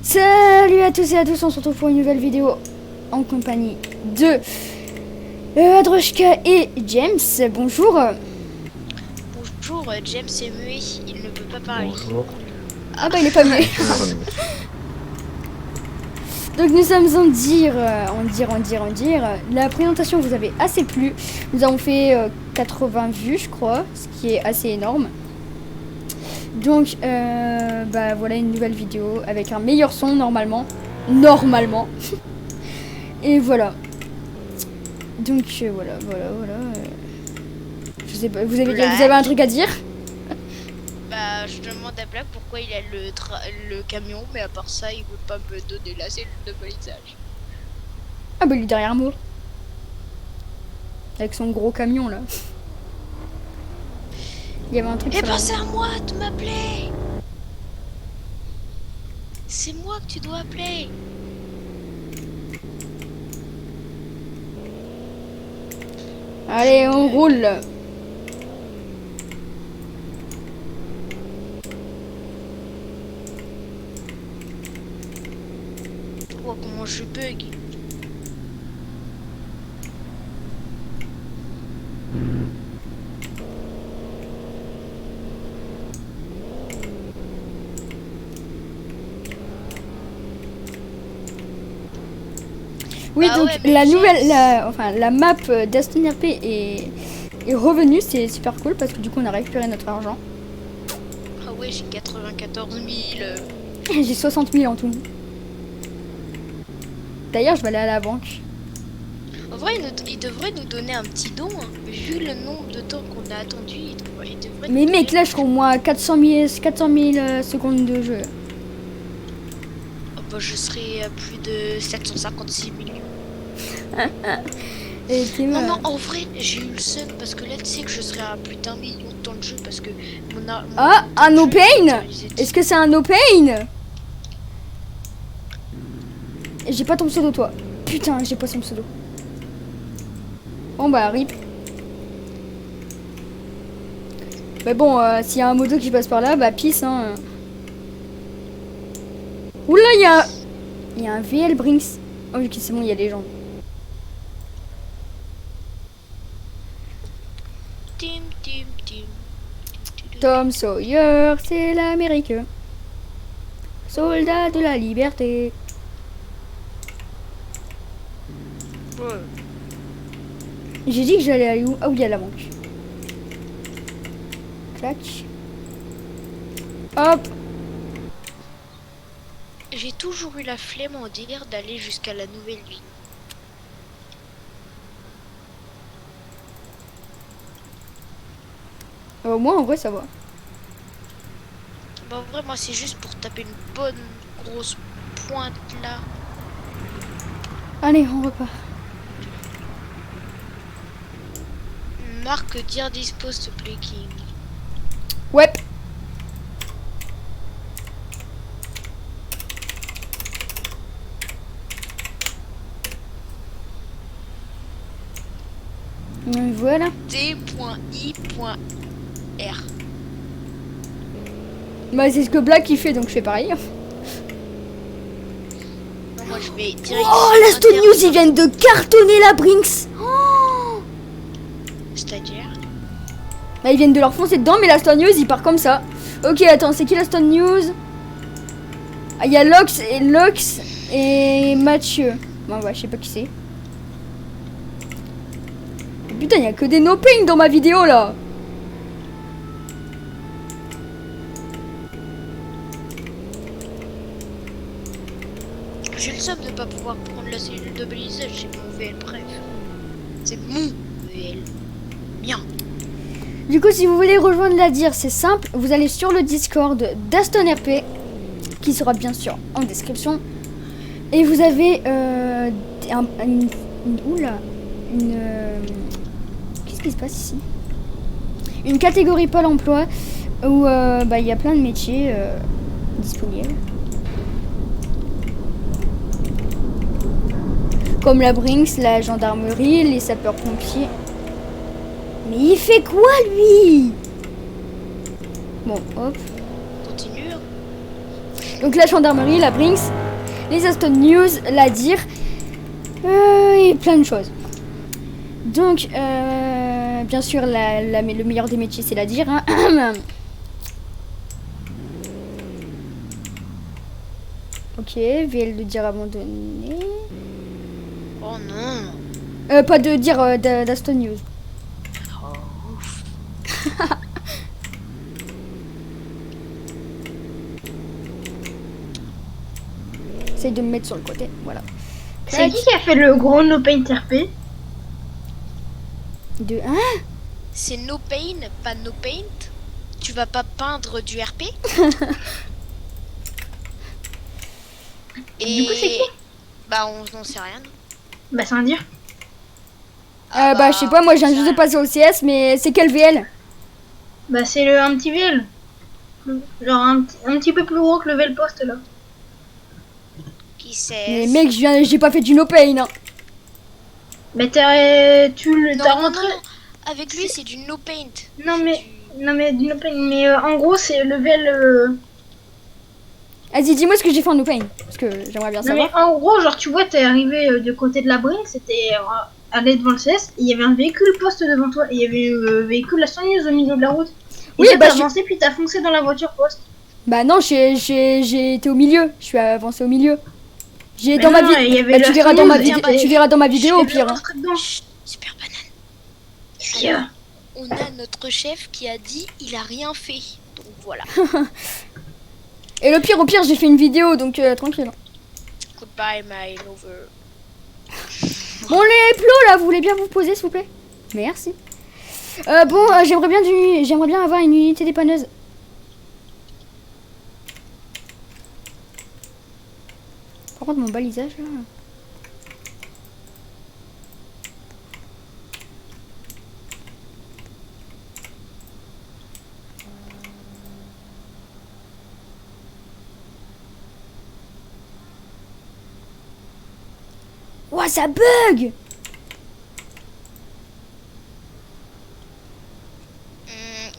Salut à tous et à tous, on se retrouve pour une nouvelle vidéo en compagnie de Adroshka et James. Bonjour. Bonjour, James est muet, il ne peut pas parler. Bonjour. Ah bah il est pas muet. Donc nous sommes en dire. La présentation vous avez assez plu. Nous avons fait 80 vues je crois, ce qui est assez énorme. Donc bah voilà une nouvelle vidéo avec un meilleur son normalement. Et voilà. Donc voilà. Je sais pas, vous avez un truc à dire? Bah, je demande à Black pourquoi il a le camion, mais à part ça, il veut pas me donner la cellule de balisage. Ah bah il est derrière moi. Avec son gros camion là. Il y avait un truc Et sur la- pensez à moi de m'appeler. C'est moi que tu dois appeler. Allez on roule. Oh, comment je bug. Oui Bah donc ouais, mais la j'ai- nouvelle, la map d'Aston RP est revenue, c'est super cool parce que du coup on a récupéré notre argent. Ah ouais, j'ai 94 000. J'ai 60 000 en tout. D'ailleurs je vais aller à la banque. En vrai, il devrait nous donner un petit don. Hein. Vu le nombre de temps qu'on a attendu, il devrait Mais nous mec donner- là je serai au moins à 400 000 secondes de jeu. Oh, bah, je serai à plus de 756 millions. Et t'es Non, mal. non, en vrai, j'ai eu le seum parce que là, tu sais que je serai à plus d'1 million de temps de jeu parce que mon Ah, temps un de no jeu pain? est actualisé. Est-ce que c'est un no pain? J'ai pas ton pseudo toi. Putain, j'ai pas son pseudo. Bon bah rip. Mais bon, s'il y a un moto qui passe par là, bah pisse hein. Oula, il y a un VL Brinks. Oh ok, c'est bon, il y a les gens. Tim, tim, tim. Tom Sawyer, c'est l'Amérique. Soldat de la liberté. Ouais. J'ai dit que j'allais aller où? Ah oui, il y a la banque. Clac. Hop. J'ai toujours eu la flemme en délire d'aller jusqu'à la nouvelle ville. Au moins, en vrai, ça va. Bah, en vrai, moi, c'est juste pour taper une bonne grosse pointe là. Allez, on repart. Marque dire dispose to play king. Ouais. Voilà. T.I.R. Bah, c'est ce que Black il fait, donc je fais pareil. Non, moi, je vais direct. Oh, la Stone News, ils viennent de cartonner la Brinks. Oh. C'est-à-dire. Bah, ils viennent de leur foncer dedans, mais la Stone News, il part comme ça. Ok, attends, c'est qui la Stone News? Ah, il y a Lox et Mathieu. Bon, ouais, je sais pas qui c'est. Putain, il y a que des no-pain dans ma vidéo, là. J'ai le seum de pas pouvoir prendre la cellule de balisage, c'est mon VL bref. C'est mon VL. Mien. Du coup, si vous voulez rejoindre la dire, c'est simple. Vous allez sur le Discord d'Aston RP, qui sera bien sûr en description. Et vous avez qu'est-ce qui se passe ici? Une catégorie Pôle emploi où il y a plein de métiers disponibles. Comme la Brinks, la gendarmerie, les sapeurs-pompiers. Mais il fait quoi lui? Bon, hop. Continue. Donc la gendarmerie, la Brinks, les Aston News, la DIR et plein de choses. Donc, bien sûr, le meilleur des métiers, c'est la DIR. Hein. Ok, VL de DIR abandonné. Oh non. Pas de DIR d'Aston News. Oh, ouf. Essaye de me mettre sur le côté, voilà. C'est qui a fait le gros No Paint RP? De C'est no pain, pas no paint. Tu vas pas peindre du RP. Et Du coup, c'est qui? Bah, on n'en sait rien. Nous. Bah, c'est un dire. bah, je sais pas, moi je viens juste de passer au CS, mais c'est quel VL? Bah, c'est un petit VL. Genre un petit peu plus gros que le VL Post là. Qui c'est? Mais mec, j'ai pas fait du no pain. Hein. Mais tu Non, t'as non, rentré. non, non. Avec lui, c'est du no paint. Non, C'est mais. Non, mais du No Paint. Mais en gros, c'est le VL. Vas-y, dis-moi ce que j'ai fait en no pain, parce que j'aimerais bien Non, mais savoir. en gros, genre, tu vois, t'es arrivé du côté de la Brinks, c'était aller devant le CS, et il y avait un véhicule Post devant toi, et il y avait un véhicule Aston News au milieu de la route. Et Oui, toi, bah, t'as avancé, puis t'as foncé dans la voiture Post. Bah non, j'ai été au milieu, je suis avancé au milieu. J'ai Mais dans ma non, vidéo. il y avait Bah, le tu verras Aston dans ma News, vidéo. et- Tu verras dans ma vidéo au Je suis pire. Hein. rentré dedans. Chut, Super Banane. Qu'est-ce qu'il y a? On a notre chef qui a dit il a rien fait. Donc voilà. Et le pire, au pire, j'ai fait une vidéo, donc tranquille. Goodbye, my lover. Bon, les plots là, vous voulez bien vous poser, s'il vous plaît? Merci. Bon, j'aimerais bien avoir une unité dépanneuse. Par contre, mon balisage là. Ouah, ça bug!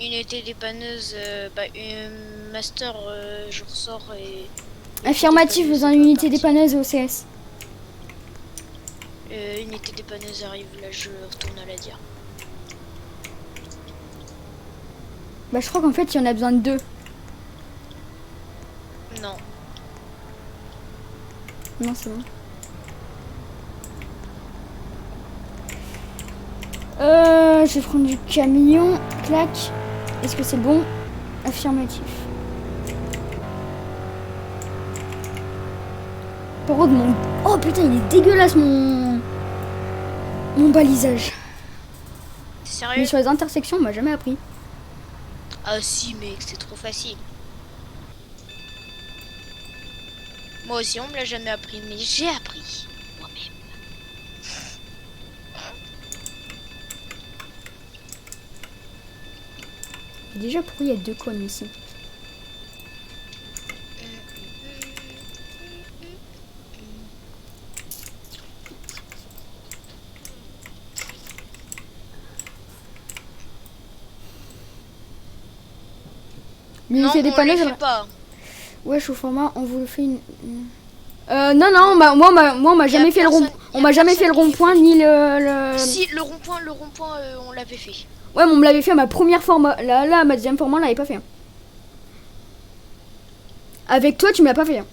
Unité dépanneuse, master, je ressors et. Affirmatif, besoin d'une unité dépanneuse au CS. Unité dépanneuse arrive, là je retourne à la DIR. Bah, je crois qu'en fait, il y en a besoin de 2. Non. Non, c'est bon. Je vais prendre du camion. Clac. Est-ce que c'est bon? Affirmatif. Par contre, mon... Oh putain, il est dégueulasse mon balisage. T'es Mais sérieux? sur les intersections, on m'a jamais appris. Ah si mec, c'est trop facile. Moi aussi on me l'a jamais appris, mais j'ai appris moi-même. Déjà, pourquoi il y a 2 cônes ici? Non, L'unité on les dépanneuse, fait pas. ouais, au format, on vous le fait une... non, moi, on m'a Y a jamais fait le rond... personne- On y a m'a jamais fait le personne qui rond-point, fait. ni le... Si, le rond-point, on l'avait fait. Ouais, mais on me l'avait fait à ma première format. Là, ma deuxième format, on l'avait pas fait. Hein. Avec toi, tu me l'as pas fait. Hein.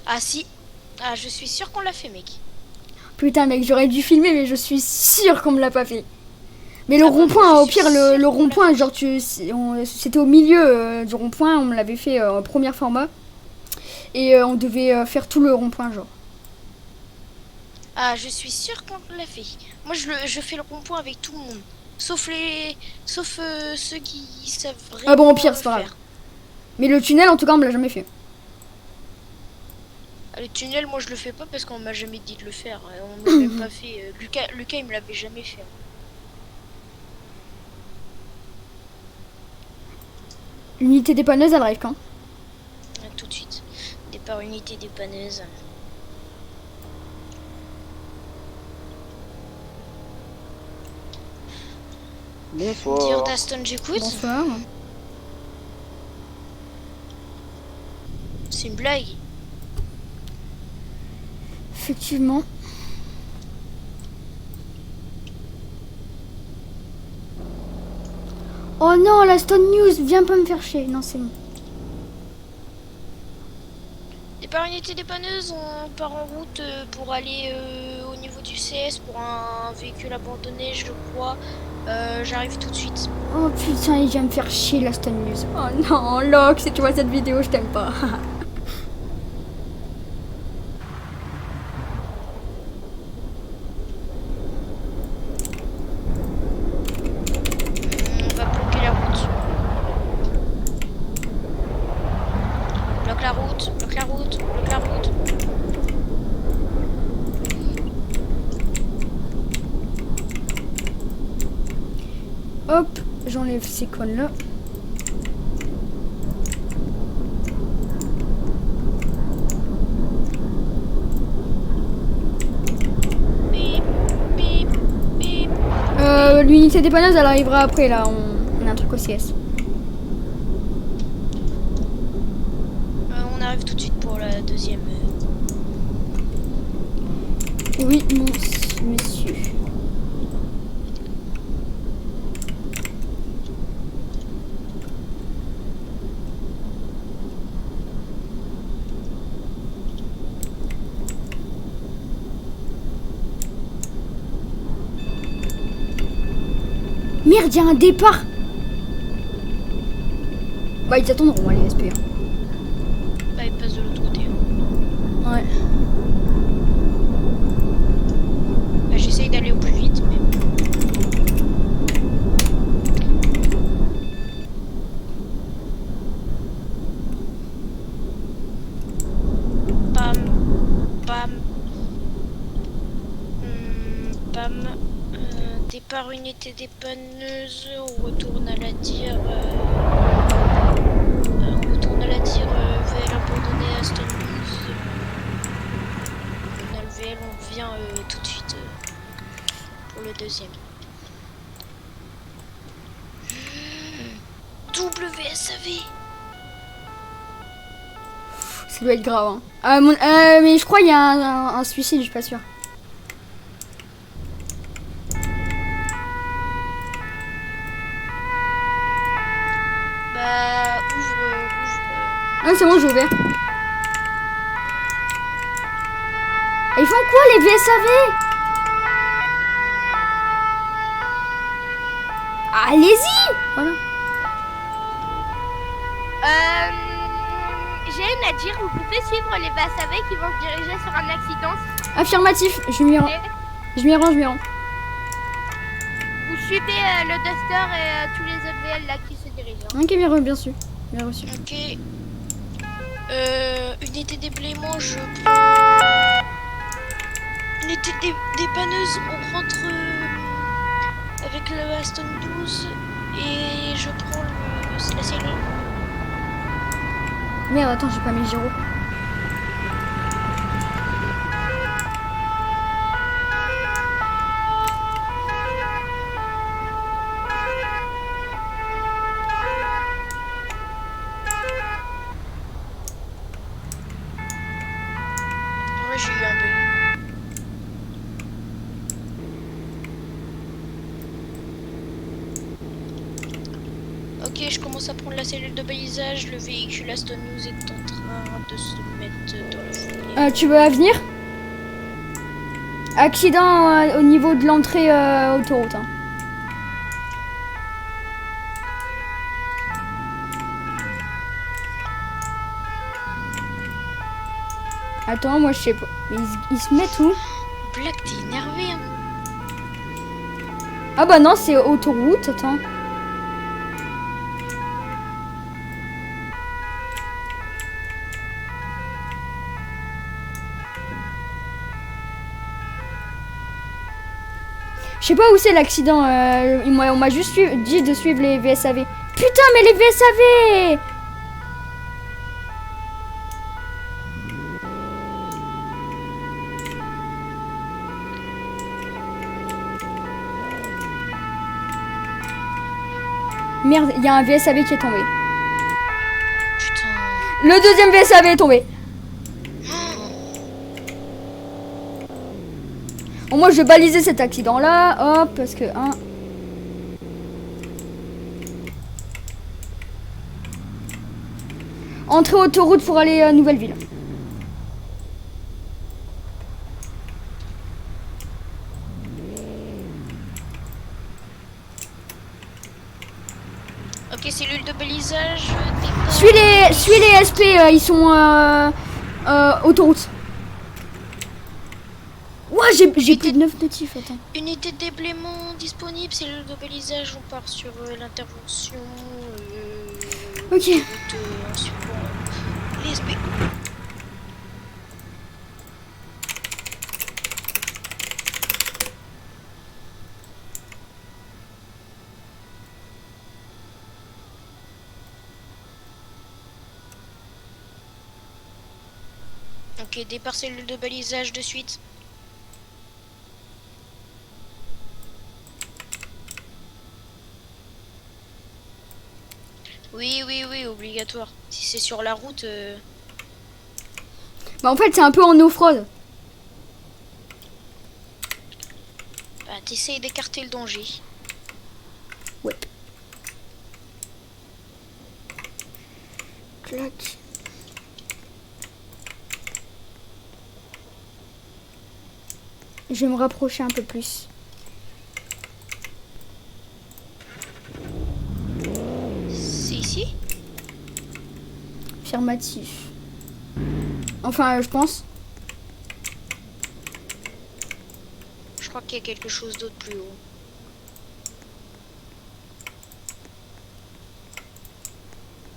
Ah si. Ah, je suis sûre qu'on l'a fait, mec. Putain, mec, j'aurais dû filmer, mais je suis sûre qu'on me l'a pas fait. Mais le Ah bah, rond-point, moi, au je suis pire, sûre le qu'on rond-point, l'a genre, c'était au milieu du rond-point, on me l'avait fait en première format. Et on devait faire tout le rond-point, genre. Ah, je suis sûre qu'on l'a fait. Moi, je fais le rond-point avec tout le monde. Sauf ceux qui savent vraiment Ah bon, au pire, c'est le pas faire. grave. Mais le tunnel, en tout cas, on me l'a jamais fait. Le tunnel, moi, je le fais pas parce qu'on m'a jamais dit de le faire. On m'a même pas fait. Lucas, il me l'avait jamais fait. L'unité dépanneuse, elle arrive quand? Tout de suite. Départ unité dépanneuse. Dire Bonsoir. d'Aston, j'écoute. Bonsoir. C'est une blague. Effectivement. Oh non, la Stone News, viens pas me faire chier. Non, c'est bon. Départ unité dépanneuse, on part en route pour aller au niveau du CS pour un véhicule abandonné, je crois. J'arrive tout de suite. Oh putain, il vient me faire chier la Stone News. Oh non, Locke, si tu vois cette vidéo, je t'aime pas. On va bloquer la route. Bloque la route, bloque la route, bloque la route. Hop, j'enlève ces connes là. Bip, bip, bip. L'unité dépanneuse, elle arrivera après là. On a un truc au CS. On arrive tout de suite pour la deuxième. Oui, monsieur. Merde, il y a un départ. Bah, ils attendront, allez, espère. Bah, il passe de l'autre côté. Ouais. Bah, j'essaye d'aller au plus vite, mais. Bam, bam. Bam. Départ unité dépanneuse, on retourne à la dire. On retourne à la dire VL abandonné à Stone News. On a le VL, on vient tout de suite pour le deuxième. WSAV. Ça doit être grave. Hein. Mais je crois qu'il y a un suicide, je suis pas sûre. Bah, ouvre. Ah, c'est bon, j'ai ouvert. Ils font quoi les VSAV? Allez-y. Voilà. J'ai une à dire, vous pouvez suivre les VSAV qui vont se diriger sur un accident. Affirmatif, je m'y rends. Je m'y rends. Vous suivez le Duster et tous les autres VL là qui se dirigent. Hein. Ok, bien reçu, bien sûr. Bien reçu. Ok. Unité déblaiement, je prends. Unité dépanneuse, on rentre avec le Aston 12 et je prends la cellule. Merde, attends, j'ai pas mis le gyro. Ouais, j'ai eu un bug. Ok, je commence à prendre la cellule de balisage. Le véhicule Aston News est en train de se mettre dans la foulée. Tu veux venir? Accident au niveau de l'entrée autoroute. Hein. Attends, moi je sais pas. Mais ils se mettent où? Black, t'es énervé, hein. Ah bah non, c'est autoroute, attends. Je sais pas où c'est l'accident. On m'a juste dit de suivre les VSAV. Putain, mais les VSAV! Merde, il y a un VSAV qui est tombé. Putain. Le deuxième VSAV est tombé. Bon, moi, je vais baliser cet accident-là. Hop, parce que... Hein. Entrée autoroute pour aller à Nouvelle-Ville. Ok, cellule de balisage. Suis les SP, ils sont autoroute. Ouah, j'ai plus de 9 notifs, attends. Unité de déblaiement disponible, cellule de balisage, on part sur l'intervention. Ok. En suivant les SP. Ok, départ cellule de balisage de suite. Oui, obligatoire. Si c'est sur la route... Bah en fait, c'est un peu en off-road. Bah, t'essayes d'écarter le danger. Ouais. Clac. Je vais me rapprocher un peu plus. C'est ici? Affirmatif. Enfin, je pense. Je crois qu'il y a quelque chose d'autre plus haut.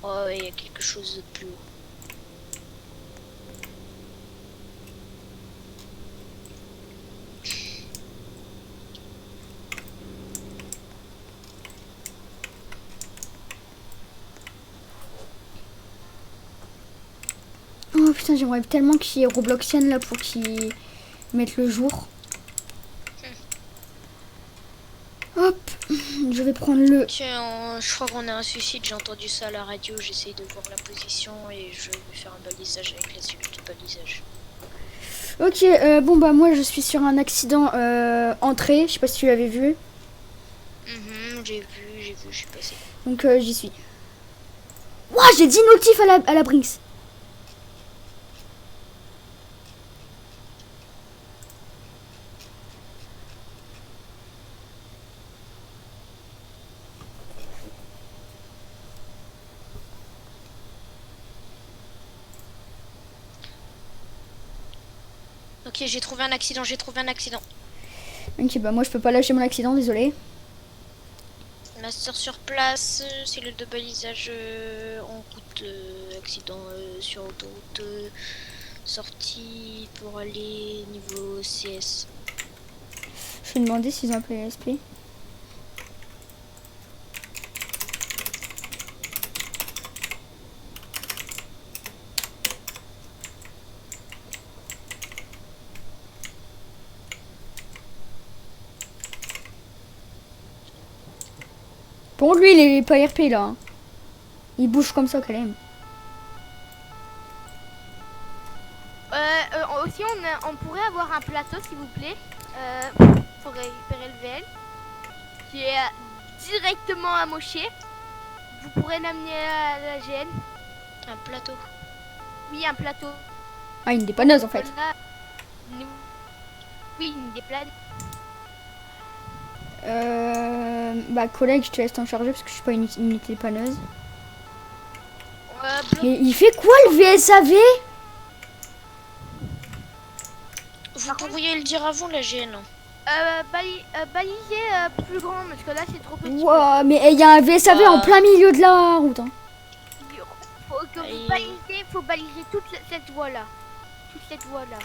Oh, il y a quelque chose d'autre plus haut. Oh putain, j'aimerais tellement qu'il y ait Robloxienne là pour qu'ils mettent le jour. Hop, je vais prendre le... Tiens, je crois qu'on a un suicide, j'ai entendu ça à la radio, j'essaye de voir la position et je vais faire un balisage avec la cellule de balisage. Ok, bon bah moi je suis sur un accident entrée, je sais pas si tu l'avais vu. J'ai vu, je suis passé. Donc j'y suis. Ouah, j'ai 10 notifs à la Brinks. Ok, j'ai trouvé un accident, Ok, bah moi je peux pas lâcher mon accident, désolé. Master sur place, cellule de balisage en route, accident sur autoroute, sortie pour aller niveau CS. Je vais demander s'ils ont appelé l'SP. Bon, lui, il est pas RP là. Hein. Il bouge comme ça quand même. Aussi, on pourrait avoir un plateau, s'il vous plaît, pour récupérer le VL, qui est directement amoché. Vous pourrez l'amener à la GN. Un plateau. Oui, un plateau. Ah, une dépanneuse en fait. Là, oui, une déplane. Bah, collègue, je te laisse t'en charger parce que je suis pas une unité dépanneuse. Bloc- Mais il fait quoi le VSAV? Vous pourriez le dire avant la GN. baliser plus grand, parce que là, c'est trop petit. Ouah, mais il y a un VSAV en plein milieu de la route. Hein. Faut que vous balisez, faut baliser toute cette voie-là. Toute cette voie-là.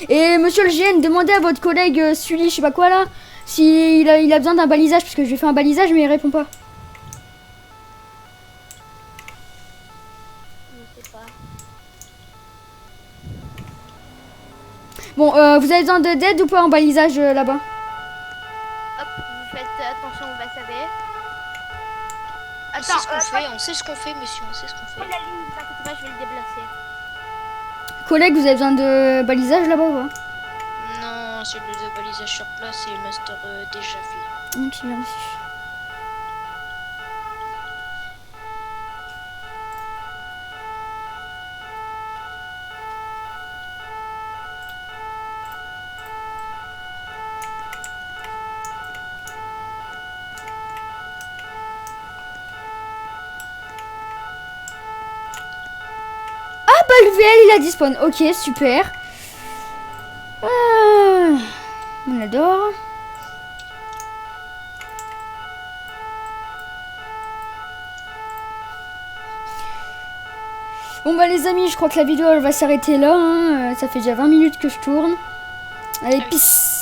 Et monsieur le GN, demandez à votre collègue Sully, je sais pas quoi là, s'il il a besoin d'un balisage, parce que je lui ai fait un balisage, mais il répond pas. Je sais pas. Bon, vous avez besoin d'aide ou pas en balisage là-bas? Hop, vous faites attention au VSAV. sait ce qu'on fait, on sait ce qu'on fait, monsieur, on sait ce qu'on fait. La ligne, ne t'inquiète pas, je vais le déplacer. Collègue, vous avez besoin de balisage là-bas ou pas? Non, c'est le balisage sur place et le master déjà fait. Ok, merci. Ah bah le VL il a dispawn. Ok, super. On adore. Bon bah les amis, je crois que la vidéo elle va s'arrêter là. Hein. Ça fait déjà 20 minutes que je tourne. Allez, peace.